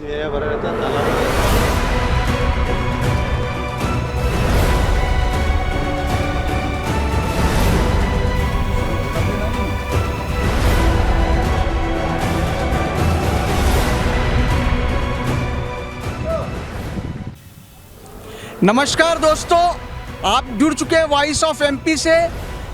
Area भरा रहता है, तालाब भरा रहता है। नमस्कार दोस्तों, आप जुड़ चुके हैं वॉइस ऑफ एमपी से।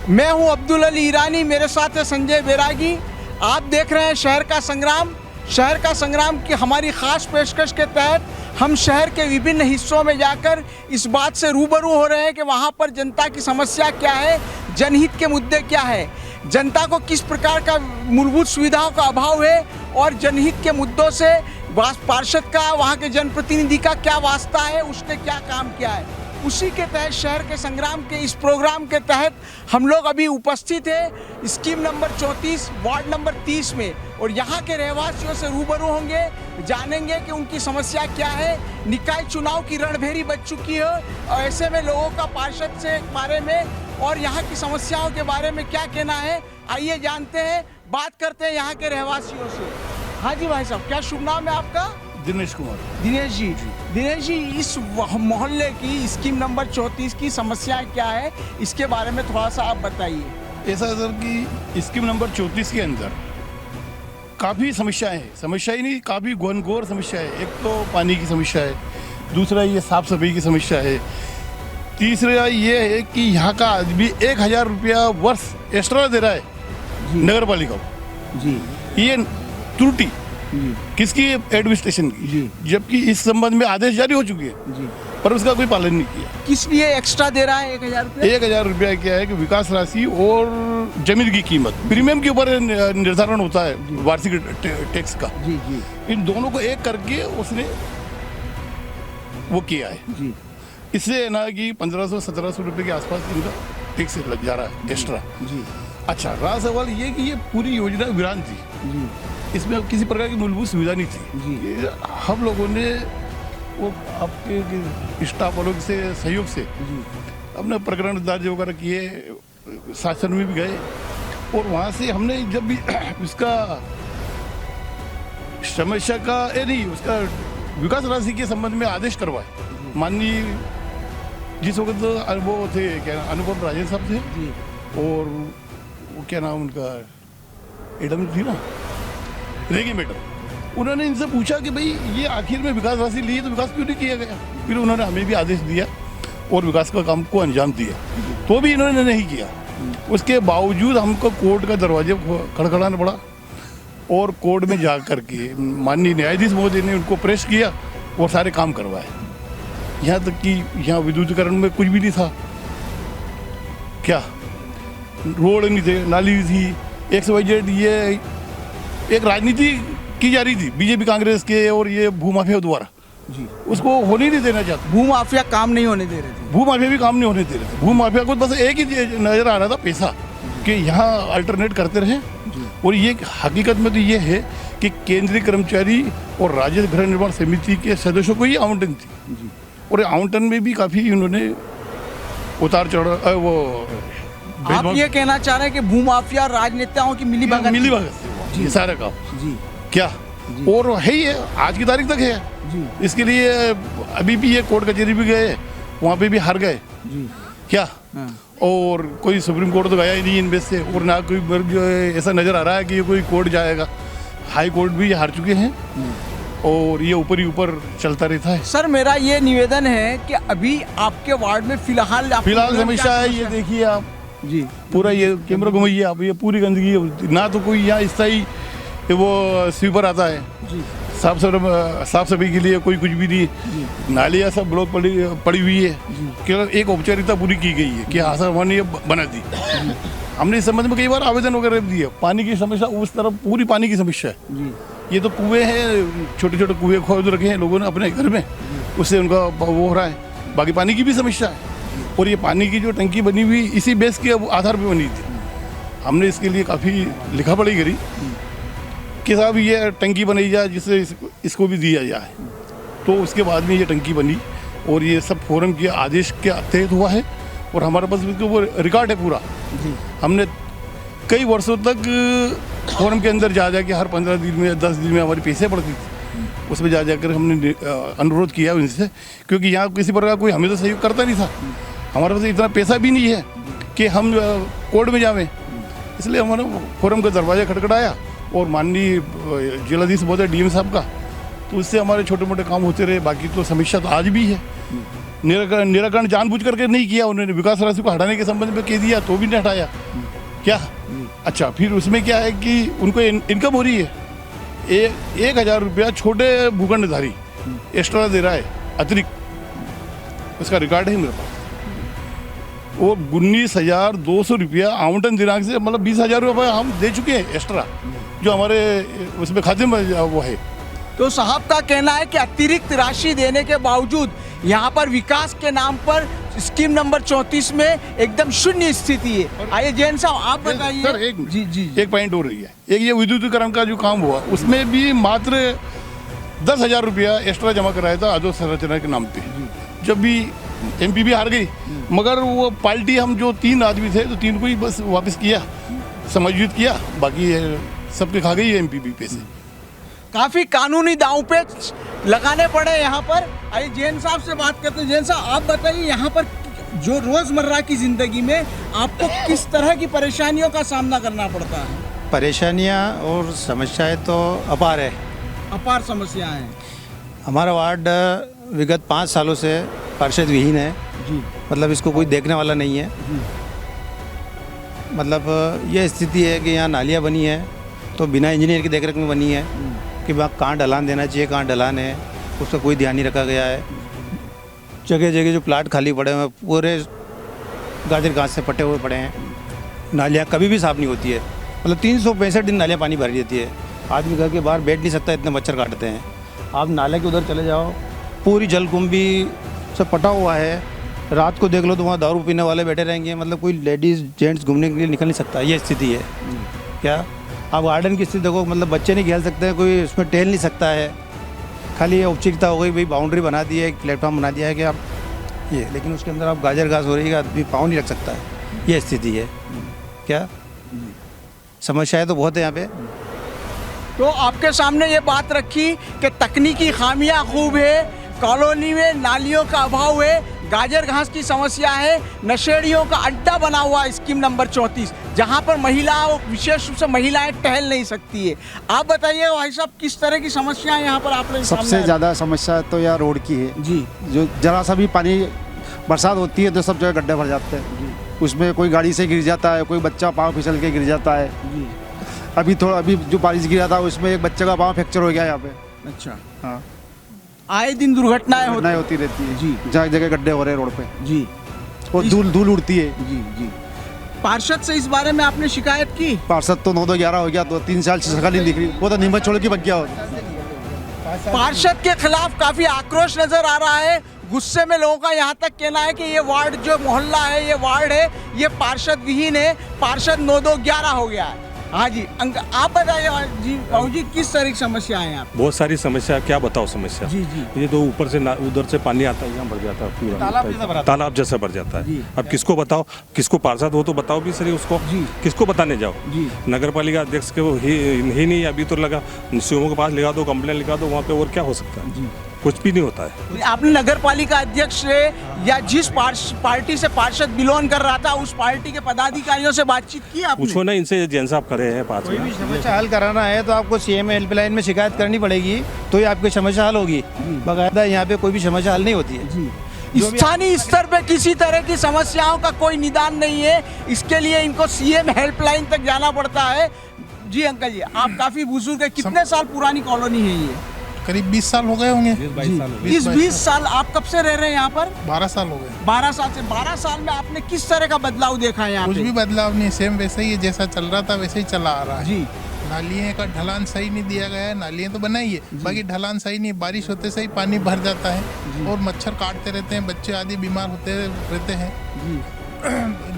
मैं हूं अब्दुल अली ईरानी, मेरे साथ है संजय बैरागी। आप देख रहे हैं शहर का संग्राम। शहर का संग्राम की हमारी ख़ास पेशकश के तहत हम शहर के विभिन्न हिस्सों में जाकर इस बात से रूबरू हो रहे हैं कि वहां पर जनता की समस्या क्या है, जनहित के मुद्दे क्या है, जनता को किस प्रकार का मूलभूत सुविधाओं का अभाव है और जनहित के मुद्दों से पार्षद का, वहाँ के जनप्रतिनिधि का क्या वास्ता है, उसने क्या काम किया है। उसी के तहत शहर के संग्राम के इस प्रोग्राम के तहत हम लोग अभी उपस्थित हैं स्कीम नंबर 34 वार्ड नंबर 30 में, और यहाँ के रहवासियों से रूबरू होंगे, जानेंगे कि उनकी समस्या क्या है। निकाय चुनाव की रणभेरी बज चुकी है और ऐसे में लोगों का पार्षद से बारे में और यहाँ की समस्याओं के बारे में क्या कहना है, आइए जानते हैं, बात करते हैं यहाँ के रहवासियों से। हाँ जी भाई साहब, क्या शुभ नाम है आपका? दिनेश कुमार। दिनेश जी, दिनेश जी, इस मोहल्ले की स्कीम नंबर 34 की समस्याएं क्या है, इसके बारे में थोड़ा सा आप बताइए। ऐसा सर कि स्कीम नंबर 34 के अंदर काफ़ी समस्याएं हैं, समस्या ही नहीं, काफ़ी घनघोर समस्या है। एक तो पानी की समस्या है, दूसरा ये साफ सफाई की समस्या है, तीसरा ये है कि यहाँ का आदमी 1000 रुपया वर्ष एक्स्ट्रा दे रहा है नगर पालिका को जी। ये त्रुटि किसकी? एडमिनिस्ट्रेशन की, जबकि इस संबंध में आदेश जारी हो चुके हैं जी, पर उसका कोई पालन नहीं किया। किस लिए एक्स्ट्रा दे रहा है 1000 रुपये? 1000 रुपया क्या है कि विकास राशि और जमीन की कीमत प्रीमियम के ऊपर निर्धारण होता है वार्षिक टैक्स का। जी जी इन दोनों को एक करके उसने वो किया है जी इससे ना कि 1500-1700 रुपये के आसपास इनका टैक्स लग जा रहा है एक्स्ट्रा। जी अच्छा, रहा सवाल ये कि ये पूरी योजना वीरान थी, जी इसमें किसी प्रकार की मूलभूत सुविधा नहीं थी। जी। ये हम लोगों ने वो आपके स्टाफ वालों से सहयोग से अपने प्रकरण दर्ज वगैरह किए, शासन में भी गए और वहाँ से हमने जब भी इसका समस्या का नहीं उसका विकास राशि के संबंध में आदेश करवाए। माननीय जिस वक्त वो थे क्या अनुपम राजेंद्र साहब थे जी और वो क्या नाम उनका एडम थी ना, रेगी मैडम, उन्होंने इनसे पूछा कि भाई ये आखिर में विकास राशि ली तो विकास क्यों नहीं किया गया। फिर उन्होंने हमें भी आदेश दिया और विकास का काम को अंजाम दिया, तो भी इन्होंने नहीं किया। उसके बावजूद हमको कोर्ट का दरवाजे खड़खड़ाना पड़ा और कोर्ट में जा करके माननीय न्यायाधीश महोदय ने उनको प्रेस किया और सारे काम करवाए। यहाँ तक कि यहाँ विद्युतीकरण में कुछ भी नहीं था, क्या रोड नहीं थे, नाली थी, XYZ। ये एक राजनीति की जा रही थी बीजेपी कांग्रेस के और ये भूमाफिया द्वारा, जी, उसको होने नहीं देना चाहते। भूमाफिया काम नहीं होने दे रहे थे। भूमाफिया भी काम नहीं होने दे रहे थे। भूमाफिया को बस एक ही नजर आ रहा था, पैसा, कि यहाँ अल्टरनेट करते रहे। और ये हकीकत में तो ये है कि केंद्रीय कर्मचारी और राज्य गृह निर्माण समिति के सदस्यों को ही आवंटन थी और आवंटन में भी काफ़ी उन्होंने उतार चढ़ाव वो आप ये कहना चाह रहे हैं कि भूमाफिया और राजनेताओं की मिली भगत से ये सारा काम जी क्या और है ही है, आज की तारीख तक है जी इसके लिए अभी भी ये कोर्ट कचहरी भी गए, वहाँ पे भी हार गए जी क्या। और कोई सुप्रीम कोर्ट तो गया ही नहीं इनमें से, और ना कोई जो है ऐसा नज़र आ रहा है कि ये कोई कोर्ट जाएगा। हाई कोर्ट भी हार चुके हैं और ये ऊपर ही ऊपर चलता रहता है। सर, मेरा ये निवेदन है कि अभी आपके वार्ड में फिलहाल समस्या है, ये देखिए आप जी, पूरा ये कैमरा घुमाइए आप, ये पूरी गंदगी, ना तो कोई यहाँ स्थायी वो स्वीपर आता है जी, साफ सफाई के लिए कोई कुछ भी नहीं, नालियाँ सब ब्लॉक पड़ी हुई है। केवल एक औपचारिकता पूरी की गई है कि आसामान ने बना दी। हमने इस संबंध में कई बार आवेदन वगैरह दिए। पानी की समस्या उस तरफ पूरी पानी की समस्या है जी, ये तो कुएं हैं, छोटे छोटे कुएं खोद रखे हैं लोगों ने अपने घर में, उससे उनका वो हो रहा है। बाकी पानी की भी समस्या है और ये पानी की जो टंकी बनी हुई इसी बेस के आधार पर बनी थी। हमने इसके लिए काफ़ी लिखा पढ़ी करी कि साहब ये टंकी बनाई जाए जिससे इसको भी दिया जाए, तो उसके बाद में ये टंकी बनी और ये सब फोरम के आदेश के तहत हुआ है और हमारे पास वो रिकॉर्ड है पूरा। हमने कई वर्षों तक फोरम के अंदर जा के हर 15 दिन में 10 दिन में हमारी पैसे पड़ती थी उसमें जा जाकर हमने अनुरोध किया उनसे, क्योंकि यहाँ किसी प्रकार कोई हमें तो सहयोग करता नहीं था। हमारे पास इतना पैसा भी नहीं है कि हम कोर्ट में जावें। इसलिए हमारे फोरम का दरवाज़ा खटखटाया और माननीय जिलाधीश महोदय डीएम साहब का, तो उससे हमारे छोटे मोटे काम होते रहे। बाकी तो समस्या तो आज भी है। निराकरण जानबूझ करके नहीं किया उन्होंने। विकास राशि को हटाने के संबंध में कह दिया तो भी नहीं हटाया क्या। अच्छा, फिर उसमें क्या है कि उनको इनकम हो रही है, 1,000 रुपया छोटे भूखंडधारी एक्स्ट्रा दे रहा है अतिरिक्त, उसका रिकॉर्ड है मेरे पास। और 19,200 रुपया आवंटन दिनांक से, मतलब 20,000 रुपये हम दे चुके हैं एक्स्ट्रा, जो हमारे उसमें खाते में वो है। तो साहब का कहना है कि अतिरिक्त राशि देने के बावजूद यहाँ पर विकास के नाम पर स्कीम नंबर 34 में एकदम शून्य स्थिति है। आइए जैन साहब आप बताइए। सर एक पॉइंट हो रही है, एक ये विद्युतीकरण का जो काम हुआ उसमें भी मात्र 10,000 रुपया एक्स्ट्रा जमा कराया था आदर्श संरचना के नाम पे, जब भी एमपीबी हार गई। मगर वो पार्टी हम जो 3 आदमी थे तो 3 को ही बस वापस किया, समायोजित किया, बाकी सबके खा गई है एमपीबी पैसे। काफी कानूनी दांव पे लगाने पड़े यहाँ पर। आइए जैन साहब से बात करते हैं। जैन साहब आप बताइए, यहाँ पर जो रोजमर्रा की जिंदगी में आपको किस तरह की परेशानियों का सामना करना पड़ता है? परेशानियाँ और समस्याएं तो अपार है। अपार समस्याएं हैं। हमारा वार्ड विगत 5 सालों से पार्षद विहीन है जी। मतलब इसको कोई देखने वाला नहीं है। मतलब ये स्थिति है कि यहाँ नालियाँ बनी है तो बिना इंजीनियर की देखरेख में बनी है कि वहाँ कहाँ ढलान देना चाहिए, कहाँ ढलान है, उसका कोई ध्यान नहीं रखा गया है। जगह जगह जो प्लाट खाली पड़े हुए पूरे गाजर घास से पटे हुए पड़े हैं। नालियाँ कभी भी साफ़ नहीं होती है, मतलब 365 दिन नालियाँ पानी भर देती है। आदमी घर के बाहर बैठ नहीं सकता, इतने मच्छर काटते हैं। आप नाले के उधर चले जाओ, पूरी जलकुंभी से पटा हुआ है। रात को देख लो तो वहाँ दारू पीने वाले बैठे रहेंगे, मतलब कोई लेडीज़ जेंट्स घूमने के लिए निकल नहीं सकता। ये स्थिति है। क्या आप गार्डन की स्थिति देखो, मतलब बच्चे नहीं खेल सकते, कोई उसमें टहल नहीं सकता है। खाली ये औपचारिकता हो गई, भाई बाउंड्री बना दी है, एक प्लेटफॉर्म बना दिया है कि आप ये, लेकिन उसके अंदर आप गाजर घास हो रही है, आदमी पाँव नहीं रख सकता है। ये स्थिति है। क्या समस्याएं तो बहुत है यहाँ पे। तो आपके सामने ये बात रखी कि तकनीकी खामियां खूब है, कॉलोनी में नालियों का अभाव है, गाजर घास की समस्या है, नशेड़ियों का अड्डा बना हुआ है स्कीम नंबर 34, जहां पर महिलाओं, विशेष रूप से महिलाएं टहल नहीं सकती है। आप बताइए भाई साहब, किस तरह की समस्याएं यहाँ पर आपने सबसे ज़्यादा समस्या तो यार रोड की है जी। जो जरा सा भी पानी बरसात होती है तो सब जगह गड्ढे भर जाते हैं जी। उसमें कोई गाड़ी से गिर जाता है, कोई बच्चा पाँव फिसल के गिर जाता है जी। अभी जो बारिश गिरा था उसमें एक बच्चे का पाँव फ्रैक्चर हो गया यहाँ पे। अच्छा। हाँ, आए दिन दुर्घटनाएं होती रहती है जी। जगह जगह गड्ढे हो रहे हैं रोड पे जी, और धूल उड़ती है जी जी। पार्षद से इस बारे में आपने शिकायत की? पार्षद तो 9-11 हो गया, तो 3 साल से नहीं दिख रही, वो तो नीमच छोड़ के बच गया हो। पार्षद के खिलाफ काफी आक्रोश नजर आ रहा है। गुस्से में लोगों का यहाँ तक कहना है कि ये वार्ड जो मोहल्ला है, ये वार्ड है, ये पार्षद विहीन है, पार्षद 9-2-11 हो गया है। हाँ जी, आप बताइए जी, बाबू जी, किस तरह की समस्या है यहाँ? बहुत सारी समस्या, क्या बताओ समस्या। जी जी। ये तो ऊपर से उधर से पानी आता है, यहाँ भर जाता है पूरा, तालाब जैसा भर जाता है। अब किसको बताओ, किसको पार्षद हो तो बताओ भी सही उसको जी। किसको बताने जाओ जी। नगर पालिका अध्यक्ष के वो ही नहीं, अभी तो लगा सीएमओ के पास लिखा दो, कंप्लेन लिखा दो, वहाँ पे और क्या हो सकता है जी। कुछ भी नहीं होता है। आपने नगर पालिका अध्यक्ष से या जिस पार्टी से पार्षद बिलोंग कर रहा था उस पार्टी के पदाधिकारियों से बातचीत की आपने? पूछो ना इनसे, जैन साहब करे हैं पास में। समस्या हल कराना है तो आपको सीएम हेल्पलाइन में शिकायत करनी पड़ेगी, तो ही आपकी समस्या हल होगी। बाकायदा यहाँ पे कोई भी समस्या हल नहीं होती है। स्थानीय स्तर पे किसी तरह की समस्याओं का कोई निदान नहीं है, इसके लिए इनको सीएम हेल्पलाइन तक जाना पड़ता है। जी अंकल जी, आप काफी बुजुर्ग है, कितने साल पुरानी कॉलोनी है ये? करीब 20 साल हो गए होंगे। 20 साल। आप कब से रह रहे हैं यहाँ पर? 12 साल हो गए। 12 साल से। 12 साल में आपने किस तरह का बदलाव देखा है यहाँ पे? कुछ भी बदलाव नहीं, सेम वैसे ही है, जैसा चल रहा था वैसे ही चला आ रहा है जी। नालियों का ढलान सही नहीं दिया गया है, नालियाँ तो बनाई है, बाकी ढलान सही नहीं, बारिश होते से ही पानी भर जाता है और मच्छर काटते रहते हैं, बच्चे आदि बीमार होते रहते हैं जी।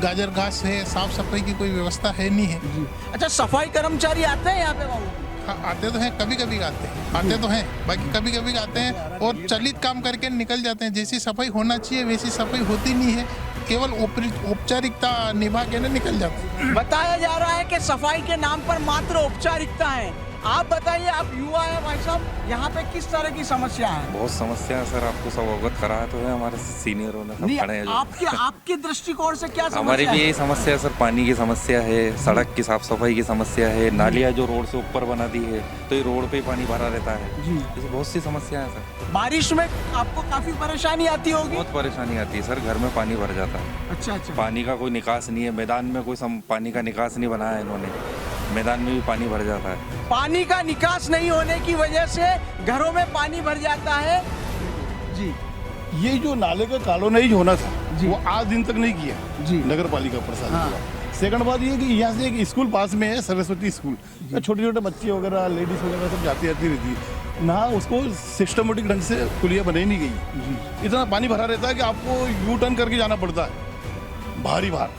गाजर घास है, साफ सफाई की कोई व्यवस्था है नहीं है जी। अच्छा, सफाई कर्मचारी आते हैं यहाँ पे बाबू? आते तो हैं, कभी कभी आते तो हैं, बाकी कभी कभी आते हैं और चलित काम करके निकल जाते हैं। जैसी सफाई होना चाहिए वैसी सफाई होती नहीं है, केवल औपचारिकता निभा के निकल जाते हैं। बताया जा रहा है कि सफाई के नाम पर मात्र औपचारिकता है। आप बताइए, आप युवा हैं भाई साहब, यहाँ पे किस तरह की समस्या है? बहुत समस्या है सर, आपको सब अवगत कराया तो है, हमारे सीनियरों ने सब नहीं, खड़े हैं जो। आपके दृष्टिकोण से क्या समस्या हमारी भी है? यही समस्या है सर, पानी की समस्या है, सड़क की साफ सफाई की समस्या है, नालियाँ जो रोड से ऊपर बना दी है तो ये रोड पे ही पानी भरा रहता है जी। ऐसी बहुत सी समस्या है सर। बारिश में आपको काफी परेशानी आती होगी? बहुत परेशानी आती है सर, घर में पानी भर जाता है, अच्छा अच्छा। पानी का कोई निकास नहीं है, मैदान में कोई पानी का निकास नहीं बनाया है इन्होंने, मैदान में भी पानी भर जाता है। पानी का निकास नहीं होने की वजह से घरों में पानी भर जाता है जी। ये जो नाले का कॉलोनाइज होना था जी। वो आज दिन तक नहीं किया जी। नगर पालिका प्रशासन हाँ। द्वारा। सेकंड बात ये कि यहाँ से एक स्कूल पास में है, सरस्वती स्कूल, छोटे छोटे बच्चे वगैरह लेडीज वगैरह सब जाती रहती है ना, उसको सिस्टमेटिक ढंग से पुलिया बनाई नहीं गई। इतना पानी भरा रहता है कि आपको यू टर्न करके जाना पड़ता है भारी बार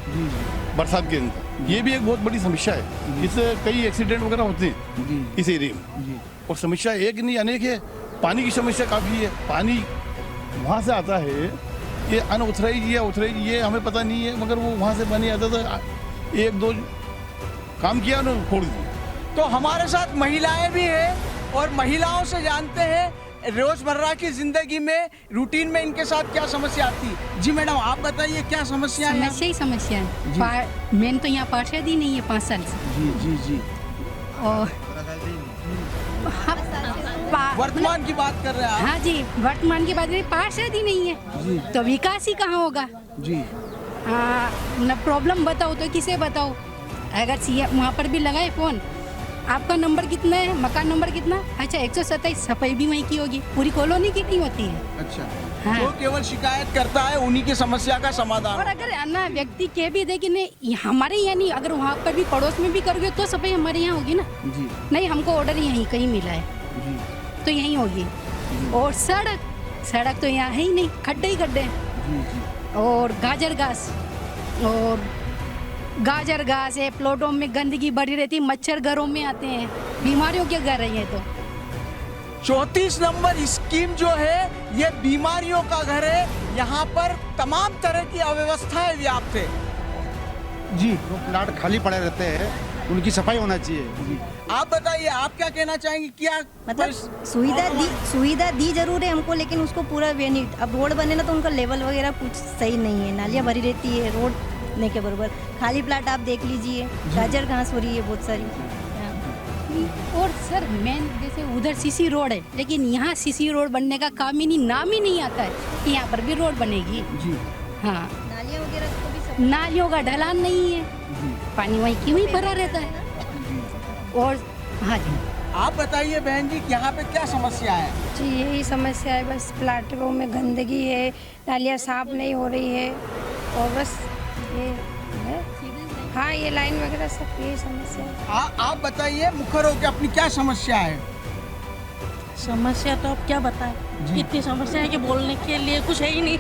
बरसात के अंदर। ये भी एक बहुत बड़ी समस्या है, इससे कई एक्सीडेंट वगैरह होते हैं इस एरिया में। और समस्या एक नहीं अनेक है, पानी की समस्या काफ़ी है। पानी वहाँ से आता है, ये अनऑथराइज या ऑथराइज ये हमें पता नहीं है, मगर वो वहाँ से पानी आता था, एक दो काम किया ना छोड़ दिया। तो हमारे साथ महिलाएं भी हैं और महिलाओं से जानते हैं रोजमर्रा की जिंदगी में रूटीन में इनके साथ क्या समस्या आती है। जी मैडम, आप बताइए क्या समस्या है? समस्या ही समस्या है। मेन तो यहाँ पार्षद ही नहीं है 5 साल से। जी जी जी। और वर्तमान की बात कर रहे हैं आप? हाँ जी, वर्तमान की बात करें, पार्षद ही नहीं है तो विकास ही कहाँ होगा जी। न प्रॉब्लम बताओ तो किसे बताओ? अगर सीएम वहाँ पर भी लगाए फोन, आपका नंबर कितना है, मकान नंबर कितना, अच्छा 127, सफाई भी वहीं की होगी, पूरी कॉलोनी की नहीं होती है। अच्छा हाँ। जो केवल शिकायत करता है उन्हीं की समस्या का समाधान। और अगर अन्ना व्यक्ति के भी देखे नहीं, हमारे यहाँ नहीं, अगर वहाँ पर भी पड़ोस में भी करोगे तो सफाई हमारे यहाँ होगी ना। जी नहीं, हमको ऑर्डर यहीं कहीं मिला है जी तो यहीं होगी। और सड़क तो यहाँ है ही नहीं, खड्डे ही खड्डे हैं। जी जी। और गाजर घास है, प्लॉटों में गंदगी बढ़ी रहती है, मच्छर घरों में आते हैं, बीमारियों के घर है ये तो। 34 नंबर स्कीम जो है ये बीमारियों का घर है, यहाँ पर तमाम तरह की अव्यवस्थाएं व्याप्त है। जी जो प्लाट खाली पड़े रहते हैं उनकी सफाई होना चाहिए। आप बताइए, आप क्या कहना चाहेंगे? क्या मतलब सुविधा दी जरूर है हमको, लेकिन उसको पूरा वे नहीं। अब रोड बने ना तो उनका लेवल वगैरह कुछ सही नहीं है, नालियाँ भरी रहती है, रोड नहीं के बराबर। खाली प्लाट आप देख लीजिए, गाजर घास हो रही है बहुत सारी। और सर मेन जैसे उधर सीसी रोड है, लेकिन यहाँ सीसी रोड बनने का काम ही नहीं, नाम ही नहीं आता है कि यहाँ पर भी रोड बनेगी। जी हाँ, नालियाँ वगैरह को भी सब नालियों का ढलान नहीं है, पानी वहीं क्यों ही भरा रहता है। और हाँ जी, आप बताइए बहन जी, यहाँ पे क्या समस्या है? जी यही समस्या है, बस प्लाटों में गंदगी है, नालियाँ साफ नहीं हो रही है, और बस ये है। हाँ, ये लाइन वगैरह सब यही समस्या है। आप बताइए मुखर होकर अपनी क्या समस्या है? समस्या तो अब क्या बताएं, इतनी समस्या है कि बोलने के लिए कुछ है ही नहीं।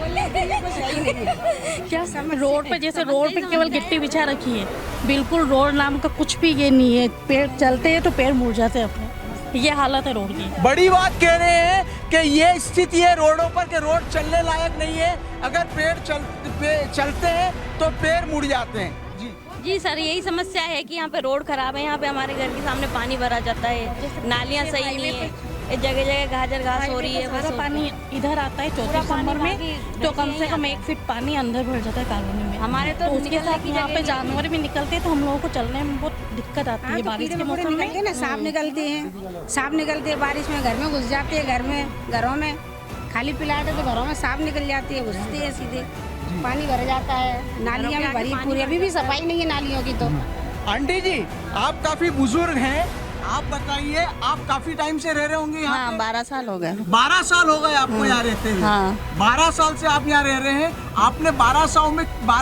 क्या रोड पे, जैसे रोड पे केवल गिट्टी बिछा रखी है, बिल्कुल रोड नाम का कुछ भी ये नहीं है। पेड़ चलते हैं तो पेड़ मुड़ जाते हैं अपने, ये हालत है रोड की। बड़ी बात कह रहे हैं कि ये स्थिति है रोडों पर कि रोड चलने लायक नहीं है, अगर पेड़ चलते हैं तो पेड़ मुड़ जाते हैं। जी सर, यही समस्या है कि यहाँ पे रोड खराब है, यहाँ पे हमारे घर के सामने पानी भरा जाता है, नालियाँ सही नहीं है, जगह जगह गाजर घास हो रही है। सारा पानी इधर आता है 34 नंबर में, तो कम से कम 1 फीट पानी अंदर भर जाता है कॉलोनी में हमारे। तो उसके साथ यहाँ पे जानवर भी निकलते हैं, तो हम लोगों को चलने में बहुत दिक्कत आती है बारिश के मौसम में ना। सांप निकलते हैं बारिश में, घर में घुस जाते हैं, घरों में खाली प्लाट है तो घरों में सांप निकल जाती है, घुसते हैं सीधे, पानी भर जाता है, नालियाँ भी भरी पूरी, अभी भी सफाई नहीं है नालियों की। तो आंटी जी, आप काफी बुजुर्ग हैं, आप बताइए, आप काफी टाइम से रह रहे होंगे यहाँ? हाँ, 12 साल हो गए। 12 साल हो गए आपको यहाँ रहते हुए? हाँ। 12 साल से आप यहाँ रह रहे हैं। आपने 12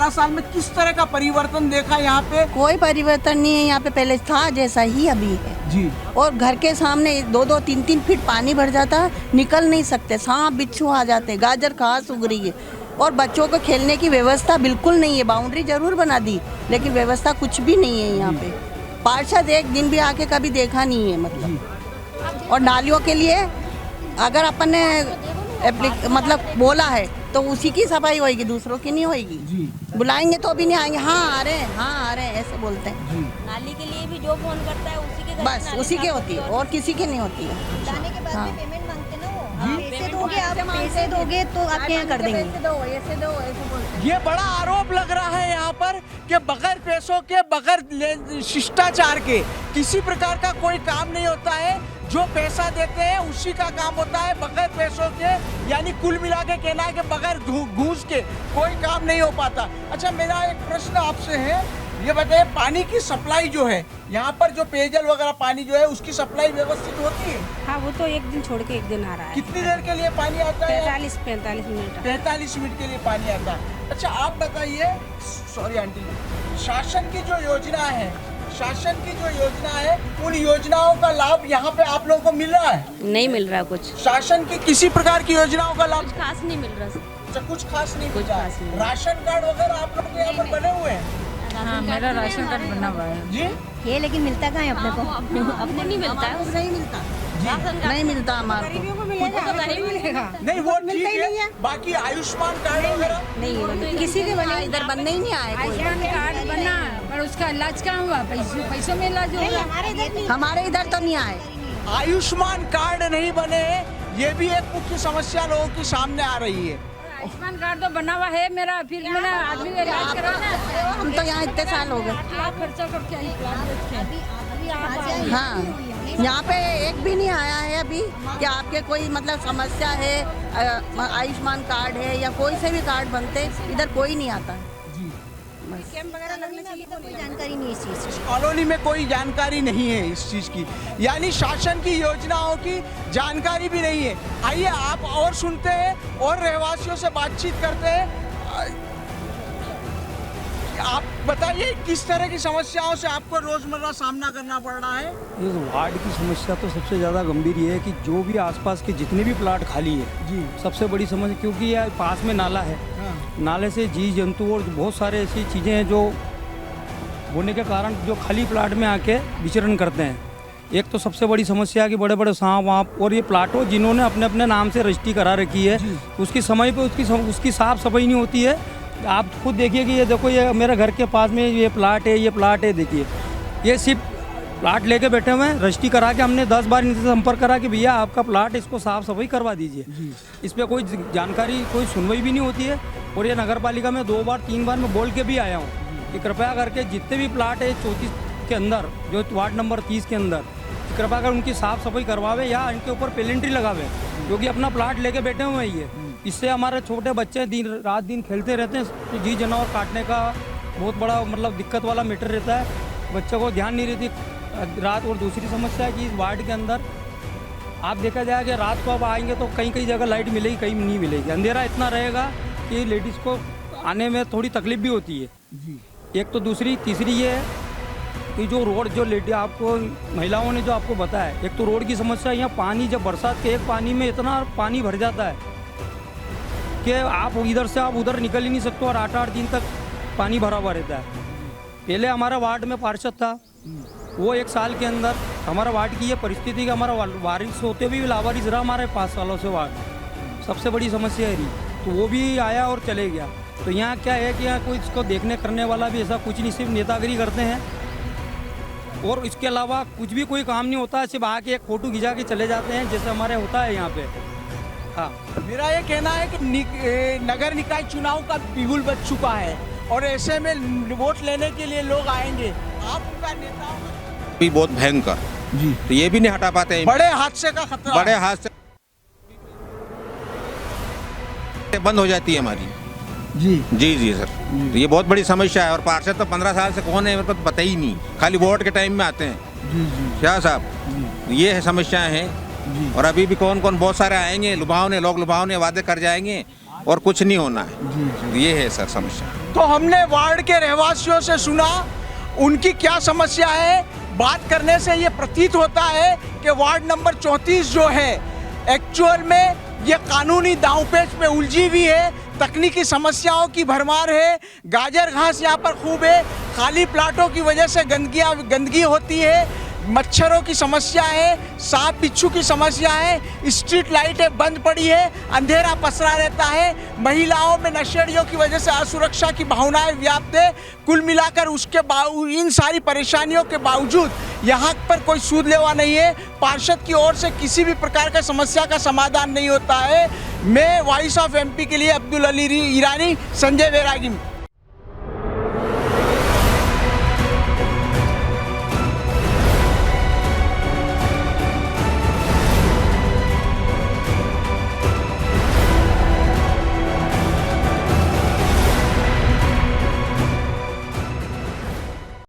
साल में किस तरह का परिवर्तन देखा यहाँ पे? कोई परिवर्तन नहीं है यहाँ पे, पहले था जैसा ही अभी है जी। और घर के सामने 2-2, 3-3 फीट पानी भर जाता है, निकल नहीं सकते, सांप बिच्छू आ जाते, गाजर घास उग रही है, और बच्चों को खेलने की व्यवस्था बिल्कुल नहीं है। बाउंड्री जरूर बना दी, लेकिन व्यवस्था कुछ भी नहीं है यहाँ पे। पार्षद एक दिन भी आके कभी देखा नहीं है मतलब। और नालियों के लिए अगर अपन ने मतलब बोला है तो उसी की सफाई होगी, दूसरों की नहीं होगी। बुलाएंगे तो भी नहीं आएंगे, हाँ आ रहे हैं, हाँ आ रहे हैं, ऐसे बोलते हैं। नाली के लिए भी जो फोन करता है उसी के बस उसी के होती है और किसी के नहीं होती है। जाने के बाद हाँ। भी पेमेंट मांगते ना वो, पैसे दोगे तो आपके यहाँ कर देंगे। ऐसे दो ऐसे बोलते ये बड़ा आरोप लग रहा है यहाँ पर कि बगैर पैसों के, बगैर शिष्टाचार के किसी प्रकार का कोई काम नहीं होता है। जो पैसा देते हैं उसी का काम होता है, बगैर पैसों के, यानी कुल मिला के कहना है कि बगैर घूस के कोई काम नहीं हो पाता। अच्छा, मेरा एक प्रश्न आपसे है, ये बताइए पानी की सप्लाई जो है यहाँ पर, जो पेयजल वगैरह पानी जो है उसकी सप्लाई व्यवस्थित होती है? हाँ, वो तो एक दिन छोड़ के एक दिन आ रहा है। कितनी देर के लिए पानी आता है? 45 मिनट। 45 मिनट के लिए पानी आता है। अच्छा, आप बताइए, सॉरी आंटी, शासन की जो योजना है, उन योजनाओं का लाभ यहाँ पे आप लोगों को मिल रहा है? नहीं मिल रहा कुछ, शासन की किसी प्रकार की योजनाओं का लाभ कुछ खास नहीं मिल रहा। अच्छा, कुछ खास नहीं कुछ मिल रहा। खास नहीं। राशन कार्ड वगैरह आप लोगों के यहाँ पर बने हुए हैं? हाँ, मेरा राशन कार्ड बना हुआ है जी। ये लेकिन मिलता कहाँ है अपने को? अपने नहीं मिलता है, नहीं मिलता, नहीं मिलता हमारे को। नहीं, वो ठीक है, बाकी आयुष्मान कार्ड वगैरह नहीं, किसी के बने इधर बनने ही नहीं आए कोई। आयुष्मान कार्ड बना, पर उसका इलाज कहाँ हुआ? पैसों में इलाज होगा। हमारे इधर तो नहीं आए। आयुष्मान कार्ड नहीं बने, ये भी एक मुख्य समस्या लोगों की सामने आ रही है। आयुष्मान कार्ड तो बना हुआ है मेरा, फिर मैंने आदमी का इलाज कराना। हम तो यहाँ इतने साल हो गए। खर्चा करके आई प्लाट बेच के। हाँ, यहाँ पे एक भी नहीं आया है अभी कि आपके कोई मतलब समस्या है, आयुष्मान कार्ड है या कोई से भी कार्ड बनते, इधर कोई नहीं आता। कोई जानकारी नहीं इस चीज़ की। कॉलोनी में कोई जानकारी नहीं है इस चीज की, यानी शासन की योजनाओं की जानकारी भी नहीं है। आइए आप और सुनते हैं और रहवासियों से बातचीत करते हैं। आप बताइए किस तरह की समस्याओं से आपको रोजमर्रा सामना करना पड़ रहा है? इस वार्ड की समस्या तो सबसे ज़्यादा गंभीर ये है कि जो भी आसपास के जितने भी प्लाट खाली है जी, सबसे बड़ी समस्या, क्योंकि यह पास में नाला है। नाले से जीव जंतु और बहुत सारे ऐसी चीज़ें हैं जो होने के कारण जो खाली प्लाट में आके विचरण करते हैं। एक तो सबसे बड़ी समस्या है कि बड़े बड़े सांप वाँप और ये प्लाटों जिन्होंने अपने अपने नाम से रजिस्ट्री करा रखी है, उसकी समय पे उसकी साफ सफाई नहीं होती है। आप खुद देखिए कि ये देखो, ये मेरे घर के पास में ये प्लाट है, देखिए ये सिर्फ प्लाट लेके बैठे हुए हैं। रजिस्ट्री करा के हमने 10 बार इनसे संपर्क करा कि भैया आपका प्लाट, इसको साफ सफाई करवा दीजिए। इस पर कोई जानकारी, कोई सुनवाई भी नहीं होती है। और ये नगर पालिका में 2 बार 3 बार मैं बोल के भी आया हूँ कि कृपया करके जितने भी प्लाट है 34 के अंदर, जो वार्ड नंबर 30 के अंदर, कृपया कर उनकी साफ सफाई करवावे या इनके ऊपर पेलेंट्री लगावे, क्योंकि अपना प्लाट लेके बैठे हुए हैं ये। इससे हमारे छोटे बच्चे रात दिन खेलते रहते हैं, तो जी जानवर काटने का बहुत बड़ा मतलब दिक्कत वाला मैटर रहता है, बच्चों को ध्यान नहीं रहती रात। और दूसरी समस्या है कि इस वार्ड के अंदर आप देखा जाए कि रात को आप आएंगे तो कहीं जगह लाइट मिलेगी, कहीं नहीं मिलेगी। अंधेरा इतना रहेगा कि लेडीज़ को आने में थोड़ी तकलीफ भी होती है। एक तो तीसरी ये है कि जो रोड, जो लेडी आपको महिलाओं ने जो आपको बताया, एक तो रोड की समस्या। यहाँ पानी जब बरसात के एक पानी में इतना पानी भर जाता है कि आप इधर से आप उधर निकल ही नहीं सकते और 8-8 दिन तक पानी भरा हुआ रहता है। पहले हमारा वार्ड में पार्षद था, वो 1 साल के अंदर हमारा वार्ड की ये परिस्थिति कि हमारा वारिस होते हुए भी लावारिस रहा हमारे 5 सालों से वार्ड। सबसे बड़ी समस्या है रही, तो वो भी आया और चले गया। तो यहाँ क्या है कि यहाँ कोई इसको देखने करने वाला भी ऐसा कुछ नहीं, सिर्फ नेतागिरी करते हैं और इसके अलावा कुछ भी कोई काम नहीं होता है। सिर्फ आके एक फ़ोटो खिंचा के चले जाते हैं, जैसे हमारे होता है यहाँ पे। हाँ, मेरा ये कहना है कि नगर निकाय चुनाव का बिगुल बज चुका है और ऐसे में वोट लेने के लिए लोग आएंगे। आप उनका नेता भी बहुत भयंकर जी, तो ये भी नहीं हटा पाते हैं। बड़े हादसे का खतरा, बड़े हादसे बंद हो जाती है हमारी। जी सर, तो ये बहुत बड़ी समस्या है। और पार्षद तो 15 साल से कौन है मेरे को तो पता ही नहीं, खाली वोट के टाइम में आते हैं। क्या साहब, ये है समस्याएं हैं। और अभी भी कौन बहुत सारे आएंगे, लोग लुभावने वादे कर जाएंगे और कुछ नहीं होना है। ये है सर समस्या। तो हमने वार्ड के रहवासियों से सुना उनकी क्या समस्या है। बात करने से ये प्रतीत होता है कि वार्ड नंबर 34 जो है एक्चुअल में ये कानूनी दांवपेच में उलझी हुई है। तकनीकी समस्याओं की भरमार है। गाजर घास यहाँ पर खूब है। खाली प्लाटों की वजह से गंदगी होती है। मच्छरों की समस्या है, सांप बिच्छू की समस्या है, स्ट्रीट लाइटें बंद पड़ी है, अंधेरा पसरा रहता है, महिलाओं में नशेड़ियों की वजह से असुरक्षा की भावनाएं व्याप्त है। कुल मिलाकर उसके इन सारी परेशानियों के बावजूद यहाँ पर कोई सूद लेवा नहीं है। पार्षद की ओर से किसी भी प्रकार का समस्या का समाधान नहीं होता है। मैं वॉइस ऑफ एमपी के लिए अब्दुल अली ईरानी, संजय बैरागी।